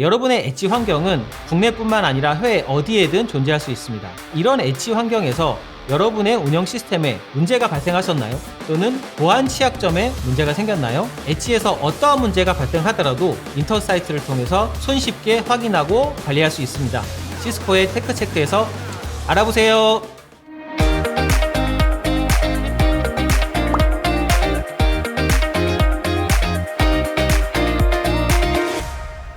여러분의 엣지 환경은 국내뿐만 아니라 해외 어디에든 존재할 수 있습니다. 이런 엣지 환경에서 여러분의 운영 시스템에 문제가 발생하셨나요? 또는 보안 취약점에 문제가 생겼나요? 엣지에서 어떠한 문제가 발생하더라도 인터사이트를 통해서 손쉽게 확인하고 관리할 수 있습니다. 시스코의 테크체크에서 알아보세요.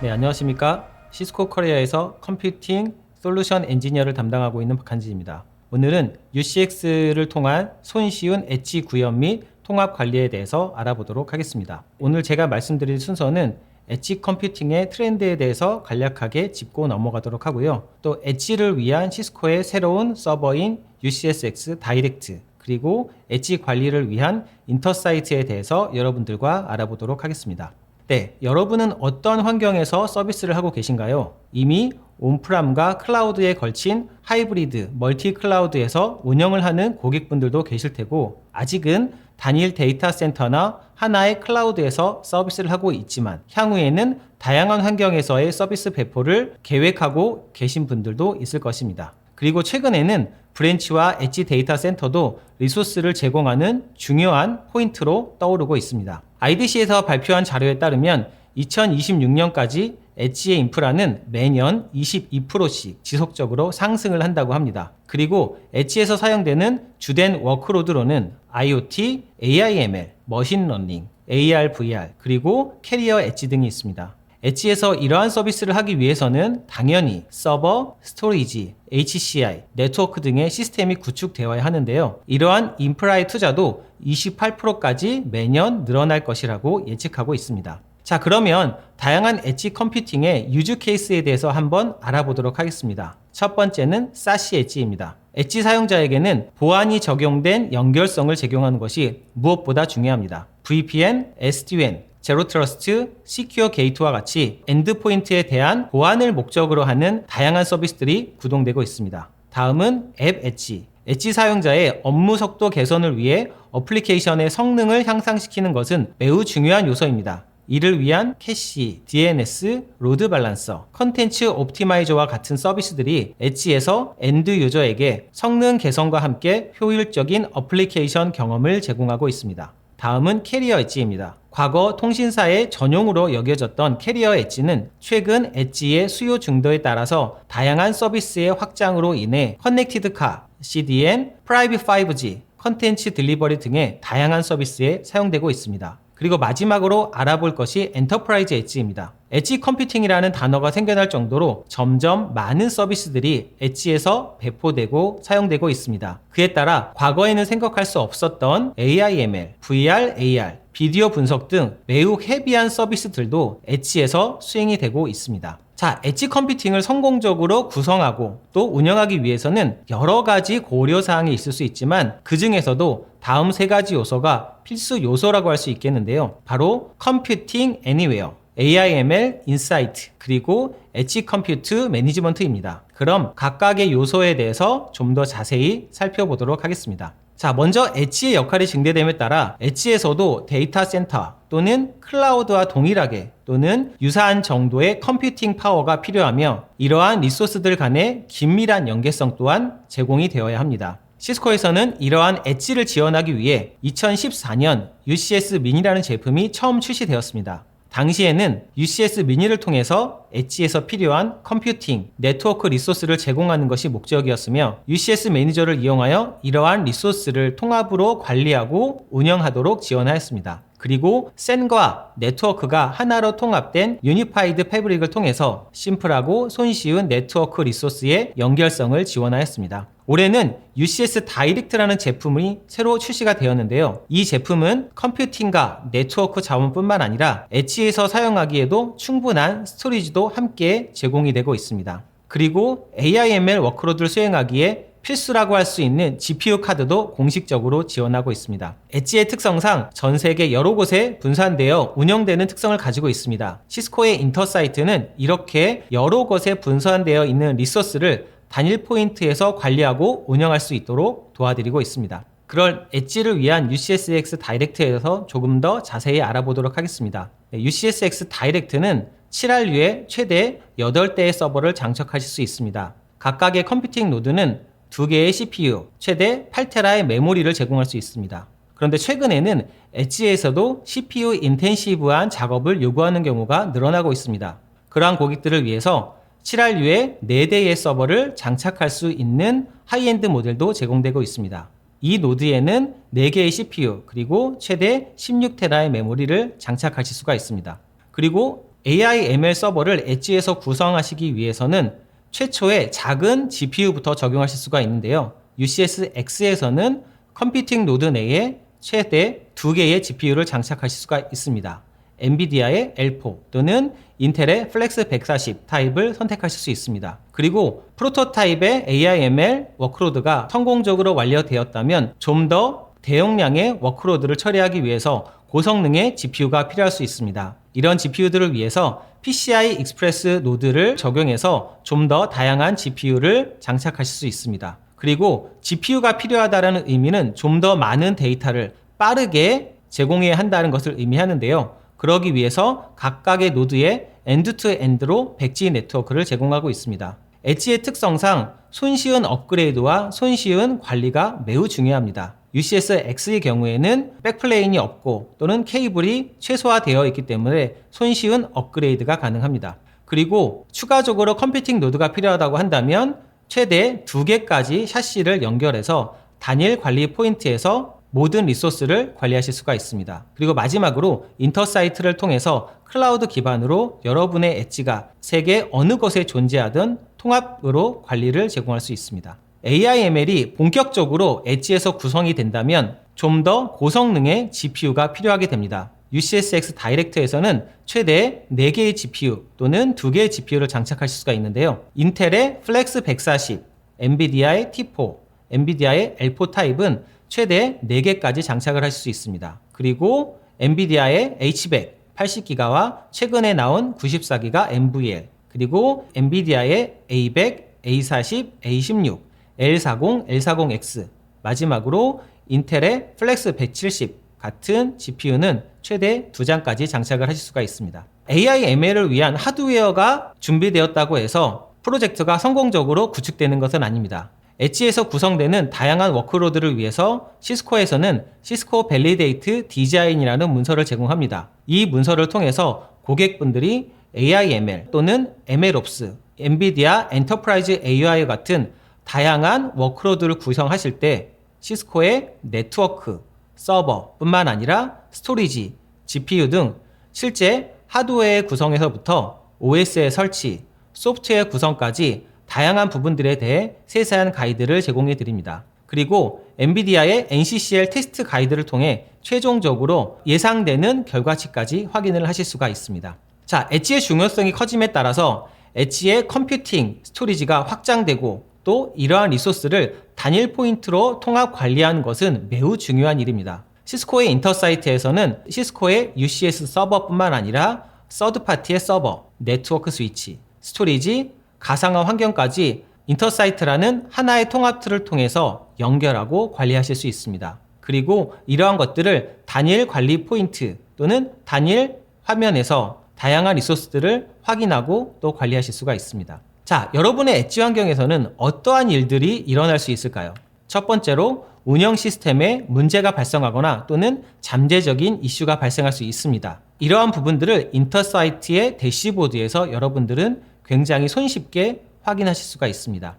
네, 안녕하십니까. 시스코 코리아에서 컴퓨팅 솔루션 엔지니어를 담당하고 있는 박한진입니다. 오늘은 UCX를 통한 손쉬운 엣지 구현 및 통합 관리에 대해서 알아보도록 하겠습니다. 오늘 제가 말씀드릴 순서는 엣지 컴퓨팅의 트렌드에 대해서 간략하게 짚고 넘어가도록 하고요. 또 엣지를 위한 시스코의 새로운 서버인 UCSX 다이렉트, 그리고 엣지 관리를 위한 인터사이트에 대해서 여러분들과 알아보도록 하겠습니다. 네, 여러분은 어떤 환경에서 서비스를 하고 계신가요? 이미 온프람과 클라우드에 걸친 하이브리드, 멀티 클라우드에서 운영을 하는 고객분들도 계실 테고, 아직은 단일 데이터 센터나 하나의 클라우드에서 서비스를 하고 있지만 향후에는 다양한 환경에서의 서비스 배포를 계획하고 계신 분들도 있을 것입니다. 그리고 최근에는 브랜치와 엣지 데이터 센터도 리소스를 제공하는 중요한 포인트로 떠오르고 있습니다. IDC에서 발표한 자료에 따르면 2026년까지 엣지의 인프라는 매년 22%씩 지속적으로 상승을 한다고 합니다. 그리고 엣지에서 사용되는 주된 워크로드로는 IoT, AIML, 머신러닝, AR, VR, 그리고 캐리어 엣지 등이 있습니다. 엣지에서 이러한 서비스를 하기 위해서는 당연히 서버, 스토리지, HCI, 네트워크 등의 시스템이 구축되어야 하는데요. 이러한 인프라의 투자도 28%까지 매년 늘어날 것이라고 예측하고 있습니다. 자, 그러면 다양한 엣지 컴퓨팅의 유즈 케이스에 대해서 한번 알아보도록 하겠습니다. 첫 번째는 사시 엣지입니다. 엣지 사용자에게는 보안이 적용된 연결성을 제공하는 것이 무엇보다 중요합니다. VPN, SD-WAN, 제로 트러스트, 시큐어 게이트와 같이 엔드포인트에 대한 보안을 목적으로 하는 다양한 서비스들이 구동되고 있습니다. 다음은 앱 엣지. 엣지 사용자의 업무 속도 개선을 위해 어플리케이션의 성능을 향상시키는 것은 매우 중요한 요소입니다. 이를 위한 캐시, DNS, 로드 밸런서, 컨텐츠 옵티마이저와 같은 서비스들이 엣지에서 엔드 유저에게 성능 개선과 함께 효율적인 어플리케이션 경험을 제공하고 있습니다. 다음은 캐리어 엣지입니다. 과거 통신사의 전용으로 여겨졌던 캐리어 엣지는 최근 엣지의 수요 증도에 따라서 다양한 서비스의 확장으로 인해 커넥티드 카, CDN, 프라이빗 5G, 컨텐츠 딜리버리 등의 다양한 서비스에 사용되고 있습니다. 그리고 마지막으로 알아볼 것이 엔터프라이즈 엣지입니다. 엣지 컴퓨팅이라는 단어가 생겨날 정도로 점점 많은 서비스들이 엣지에서 배포되고 사용되고 있습니다. 그에 따라 과거에는 생각할 수 없었던 AIML, VR, AR, 비디오 분석 등 매우 헤비한 서비스들도 엣지에서 수행이 되고 있습니다. 자, 엣지 컴퓨팅을 성공적으로 구성하고 또 운영하기 위해서는 여러 가지 고려사항이 있을 수 있지만 그 중에서도 다음 세 가지 요소가 필수 요소라고 할 수 있겠는데요. 바로 컴퓨팅 애니웨어, AIML 인사이트, 그리고 엣지 컴퓨트 매니지먼트입니다. 그럼 각각의 요소에 대해서 좀 더 자세히 살펴보도록 하겠습니다. 자, 먼저 엣지의 역할이 증대됨에 따라 엣지에서도 데이터 센터 또는 클라우드와 동일하게 또는 유사한 정도의 컴퓨팅 파워가 필요하며 이러한 리소스들 간의 긴밀한 연계성 또한 제공이 되어야 합니다. 시스코에서는 이러한 엣지를 지원하기 위해 2014년 UCS 미니라는 제품이 처음 출시되었습니다. 당시에는 UCS 미니를 통해서 엣지에서 필요한 컴퓨팅, 네트워크 리소스를 제공하는 것이 목적이었으며 UCS 매니저를 이용하여 이러한 리소스를 통합으로 관리하고 운영하도록 지원하였습니다. 그리고 샌과 네트워크가 하나로 통합된 유니파이드 패브릭을 통해서 심플하고 손쉬운 네트워크 리소스의 연결성을 지원하였습니다. 올해는 UCS 다이렉트라는 제품이 새로 출시가 되었는데요. 이 제품은 컴퓨팅과 네트워크 자원뿐만 아니라 엣지에서 사용하기에도 충분한 스토리지도 함께 제공이 되고 있습니다. 그리고 AIML 워크로드를 수행하기에 필수라고 할 수 있는 GPU 카드도 공식적으로 지원하고 있습니다. 엣지의 특성상 전 세계 여러 곳에 분산되어 운영되는 특성을 가지고 있습니다. 시스코의 인터사이트는 이렇게 여러 곳에 분산되어 있는 리소스를 단일 포인트에서 관리하고 운영할 수 있도록 도와드리고 있습니다. 그럴 엣지를 위한 UCSX 다이렉트에서 조금 더 자세히 알아보도록 하겠습니다. UCSX 다이렉트는 7알류에 최대 8대의 서버를 장착하실 수 있습니다. 각각의 컴퓨팅 노드는 2개의 CPU, 최대 8테라의 메모리를 제공할 수 있습니다. 그런데 최근에는 엣지에서도 CPU 인텐시브한 작업을 요구하는 경우가 늘어나고 있습니다. 그러한 고객들을 위해서 7알류에 4대의 서버를 장착할 수 있는 하이엔드 모델도 제공되고 있습니다. 이 노드에는 4개의 CPU 그리고 최대 16테라의 메모리를 장착하실 수가 있습니다. 그리고 AI ML 서버를 엣지에서 구성하시기 위해서는 최초의 작은 GPU부터 적용하실 수가 있는데요. UCS X에서는 컴퓨팅 노드 내에 최대 2개의 GPU를 장착하실 수가 있습니다. 엔비디아의 L4 또는 인텔의 플렉스 140 타입을 선택하실 수 있습니다. 그리고 프로토타입의 AI/ML 워크로드가 성공적으로 완료되었다면 좀 더 대용량의 워크로드를 처리하기 위해서 고성능의 GPU가 필요할 수 있습니다. 이런 GPU들을 위해서 PCI 익스프레스 노드를 적용해서 좀 더 다양한 GPU를 장착하실 수 있습니다. 그리고 GPU가 필요하다는 의미는 좀 더 많은 데이터를 빠르게 제공해야 한다는 것을 의미하는데요. 그러기 위해서 각각의 노드에 엔드-투-엔드로 백지 네트워크를 제공하고 있습니다. 엣지의 특성상 손쉬운 업그레이드와 손쉬운 관리가 매우 중요합니다. UCS X의 경우에는 백플레인이 없고 또는 케이블이 최소화되어 있기 때문에 손쉬운 업그레이드가 가능합니다. 그리고 추가적으로 컴퓨팅 노드가 필요하다고 한다면 최대 2개까지 샤시를 연결해서 단일 관리 포인트에서 모든 리소스를 관리하실 수가 있습니다. 그리고 마지막으로 인터사이트를 통해서 클라우드 기반으로 여러분의 엣지가 세계 어느 곳에 존재하든 통합으로 관리를 제공할 수 있습니다. AI/ML이 본격적으로 엣지에서 구성이 된다면 좀 더 고성능의 GPU가 필요하게 됩니다. UCSX 다이렉트에서는 최대 4개의 GPU 또는 2개의 GPU를 장착하실 수가 있는데요. 인텔의 플렉스 140, 엔비디아의 T4, 엔비디아의 L4 타입은 최대 4개까지 장착을 하실 수 있습니다. 그리고 엔비디아의 H100 80기가와 최근에 나온 94기가 NVL, 그리고 엔비디아의 A100, A40, A16, L40, L40X, 마지막으로 인텔의 플렉스 170 같은 GPU는 최대 2장까지 장착을 하실 수가 있습니다. AI/ML을 위한 하드웨어가 준비되었다고 해서 프로젝트가 성공적으로 구축되는 것은 아닙니다. 엣지에서 구성되는 다양한 워크로드를 위해서 시스코에서는 시스코 밸리데이트 디자인이라는 문서를 제공합니다. 이 문서를 통해서 고객분들이 AI/ML 또는 MLOps, 엔비디아 엔터프라이즈 AI 같은 다양한 워크로드를 구성하실 때 시스코의 네트워크, 서버뿐만 아니라 스토리지, GPU 등 실제 하드웨어 구성에서부터 OS의 설치, 소프트웨어 구성까지 다양한 부분들에 대해 세세한 가이드를 제공해 드립니다. 그리고 엔비디아의 NCCL 테스트 가이드를 통해 최종적으로 예상되는 결과치까지 확인을 하실 수가 있습니다. 자, 엣지의 중요성이 커짐에 따라서 엣지의 컴퓨팅, 스토리지가 확장되고 또 이러한 리소스를 단일 포인트로 통합 관리하는 것은 매우 중요한 일입니다. 시스코의 인터사이트에서는 시스코의 UCS 서버뿐만 아니라 서드파티의 서버, 네트워크 스위치, 스토리지, 가상화 환경까지 인터사이트라는 하나의 통합 툴을 통해서 연결하고 관리하실 수 있습니다. 그리고 이러한 것들을 단일 관리 포인트 또는 단일 화면에서 다양한 리소스들을 확인하고 또 관리하실 수가 있습니다. 자, 여러분의 엣지 환경에서는 어떠한 일들이 일어날 수 있을까요? 첫 번째로 운영 시스템에 문제가 발생하거나 또는 잠재적인 이슈가 발생할 수 있습니다. 이러한 부분들을 인터사이트의 대시보드에서 여러분들은 굉장히 손쉽게 확인하실 수가 있습니다.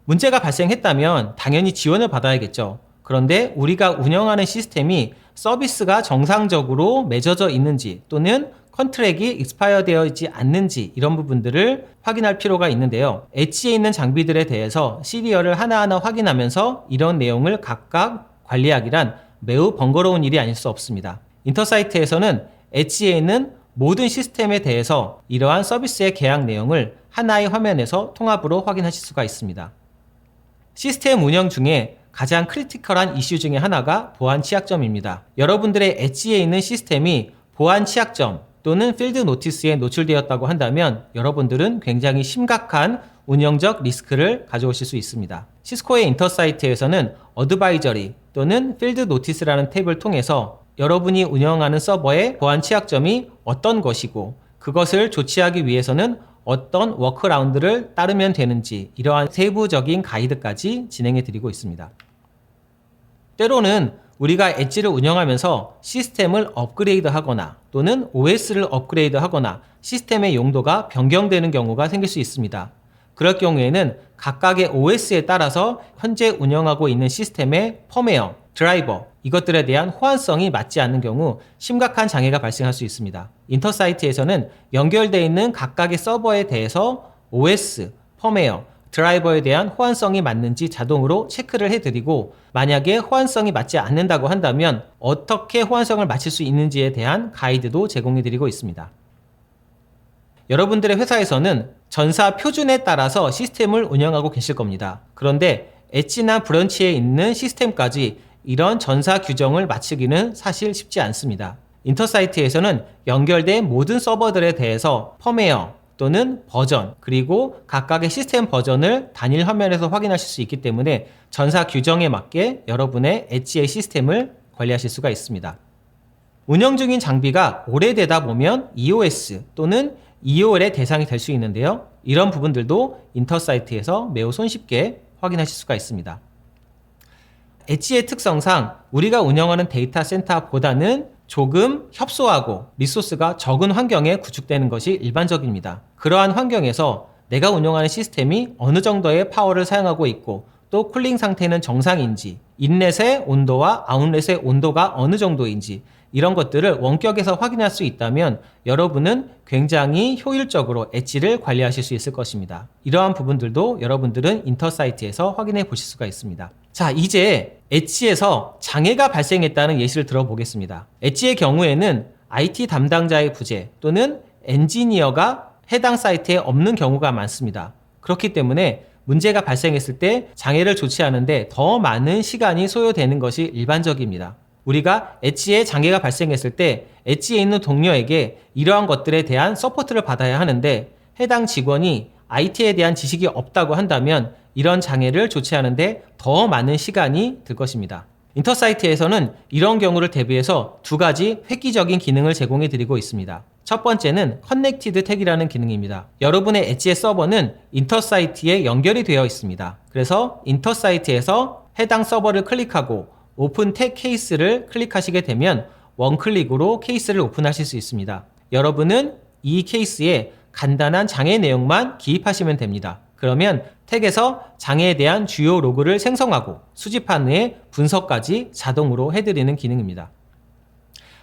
문제가 발생했다면 당연히 지원을 받아야겠죠. 그런데 우리가 운영하는 시스템이 서비스가 정상적으로 맺어져 있는지 또는 컨트랙이 익스파이어 되어 있지 않는지 이런 부분들을 확인할 필요가 있는데요. 엣지에 있는 장비들에 대해서 시리얼을 하나하나 확인하면서 이런 내용을 각각 관리하기란 매우 번거로운 일이 아닐 수 없습니다. 인터사이트에서는 엣지에 있는 모든 시스템에 대해서 이러한 서비스의 계약 내용을 하나의 화면에서 통합으로 확인하실 수가 있습니다. 시스템 운영 중에 가장 크리티컬한 이슈 중에 하나가 보안 취약점입니다. 여러분들의 엣지에 있는 시스템이 보안 취약점 또는 필드 노티스에 노출되었다고 한다면 여러분들은 굉장히 심각한 운영적 리스크를 가져오실 수 있습니다. 시스코의 인터사이트에서는 어드바이저리 또는 필드 노티스라는 탭을 통해서 여러분이 운영하는 서버의 보안 취약점이 어떤 것이고 그 그것을 조치하기 위해서는 어떤 워크라운드를 따르면 되는지 이러한 세부적인 가이드까지 진행해 드리고 있습니다. 때로는 우리가 엣지를 운영하면서 시스템을 업그레이드 하거나 또는 OS를 업그레이드 하거나 시스템의 용도가 변경되는 경우가 생길 수 있습니다. 그럴 경우에는 각각의 OS에 따라서 현재 운영하고 있는 시스템의 펌웨어, 드라이버 이것들에 대한 호환성이 맞지 않는 경우 심각한 장애가 발생할 수 있습니다. 인터사이트에서는 연결되어 있는 각각의 서버에 대해서 OS, 펌웨어, 드라이버에 대한 호환성이 맞는지 자동으로 체크를 해드리고 만약에 호환성이 맞지 않는다고 한다면 어떻게 호환성을 맞출 수 있는지에 대한 가이드도 제공해드리고 있습니다. 여러분들의 회사에서는 전사 표준에 따라서 시스템을 운영하고 계실 겁니다. 그런데 엣지나 브런치에 있는 시스템까지 이런 전사 규정을 맞추기는 사실 쉽지 않습니다. 인터사이트에서는 연결된 모든 서버들에 대해서 펌웨어 또는 버전 그리고 각각의 시스템 버전을 단일 화면에서 확인하실 수 있기 때문에 전사 규정에 맞게 여러분의 엣지의 시스템을 관리하실 수가 있습니다. 운영 중인 장비가 오래되다 보면 EOS 또는 EOL의 대상이 될 수 있는데요. 이런 부분들도 인터사이트에서 매우 손쉽게 확인하실 수가 있습니다. 엣지의 특성상 우리가 운영하는 데이터 센터보다는 조금 협소하고 리소스가 적은 환경에 구축되는 것이 일반적입니다. 그러한 환경에서 내가 운영하는 시스템이 어느 정도의 파워를 사용하고 있고 또 쿨링 상태는 정상인지, 인렛의 온도와 아웃렛의 온도가 어느 정도인지 이런 것들을 원격에서 확인할 수 있다면 여러분은 굉장히 효율적으로 엣지를 관리하실 수 있을 것입니다. 이러한 부분들도 여러분들은 인터사이트에서 확인해 보실 수가 있습니다. 자, 이제 엣지에서 장애가 발생했다는 예시를 들어보겠습니다. 엣지의 경우에는 IT 담당자의 부재 또는 엔지니어가 해당 사이트에 없는 경우가 많습니다. 그렇기 때문에 문제가 발생했을 때 장애를 조치하는데 더 많은 시간이 소요되는 것이 일반적입니다. 우리가 엣지에 장애가 발생했을 때 엣지에 있는 동료에게 이러한 것들에 대한 서포트를 받아야 하는데 해당 직원이 IT에 대한 지식이 없다고 한다면 이런 장애를 조치하는데 더 많은 시간이 들 것입니다. 인터사이트에서는 이런 경우를 대비해서 두 가지 획기적인 기능을 제공해 드리고 있습니다. 첫 번째는 커넥티드 택이라는 기능입니다. 여러분의 엣지의 서버는 인터사이트에 연결이 되어 있습니다. 그래서 인터사이트에서 해당 서버를 클릭하고 오픈 택 케이스를 클릭하시게 되면 원클릭으로 케이스를 오픈하실 수 있습니다. 여러분은 이 케이스에 간단한 장애 내용만 기입하시면 됩니다. 그러면 택에서 장애에 대한 주요 로그를 생성하고 수집한 후에 분석까지 자동으로 해드리는 기능입니다.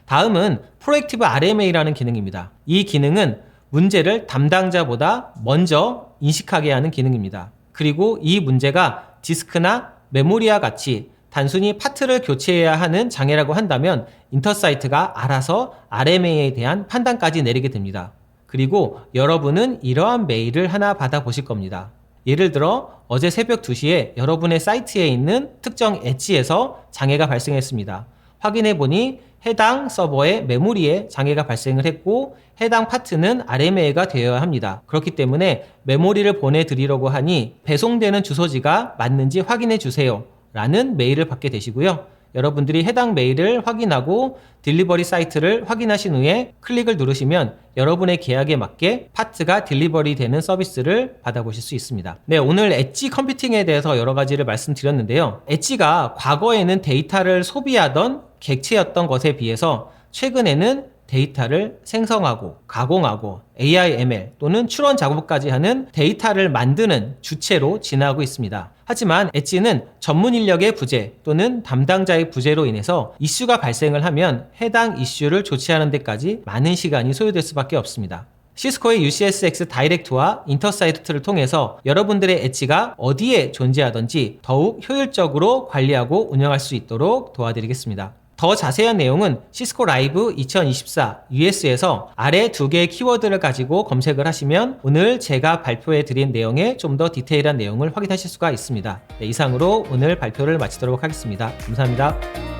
다음은 프로액티브 RMA라는 기능입니다. 이 기능은 문제를 담당자보다 먼저 인식하게 하는 기능입니다. 그리고 이 문제가 디스크나 메모리와 같이 단순히 파트를 교체해야 하는 장애라고 한다면 인터사이트가 알아서 RMA에 대한 판단까지 내리게 됩니다. 그리고 여러분은 이러한 메일을 하나 받아보실 겁니다. 예를 들어 어제 새벽 2시에 여러분의 사이트에 있는 특정 엣지에서 장애가 발생했습니다. 확인해보니 해당 서버의 메모리에 장애가 발생을 했고 해당 파트는 RMA가 되어야 합니다. 그렇기 때문에 메모리를 보내드리려고 하니 배송되는 주소지가 맞는지 확인해 주세요 라는 메일을 받게 되시고요. 여러분들이 해당 메일을 확인하고 딜리버리 사이트를 확인하신 후에 클릭을 누르시면 여러분의 계약에 맞게 파트가 딜리버리 되는 서비스를 받아보실 수 있습니다. 네, 오늘 엣지 컴퓨팅에 대해서 여러 가지를 말씀드렸는데요. 엣지가 과거에는 데이터를 소비하던 객체였던 것에 비해서 최근에는 데이터를 생성하고 가공하고 AI, ML 또는 추론 작업까지 하는 데이터를 만드는 주체로 진화하고 있습니다. 하지만 엣지는 전문 인력의 부재 또는 담당자의 부재로 인해서 이슈가 발생을 하면 해당 이슈를 조치하는 데까지 많은 시간이 소요될 수밖에 없습니다. 시스코의 UCSX 다이렉트와 인터사이트를 통해서 여러분들의 엣지가 어디에 존재하든지 더욱 효율적으로 관리하고 운영할 수 있도록 도와드리겠습니다. 더 자세한 내용은 시스코 라이브 2024 US에서 아래 두 개의 키워드를 가지고 검색을 하시면 오늘 제가 발표해 드린 내용에 좀 더 디테일한 내용을 확인하실 수가 있습니다. 네, 이상으로 오늘 발표를 마치도록 하겠습니다. 감사합니다.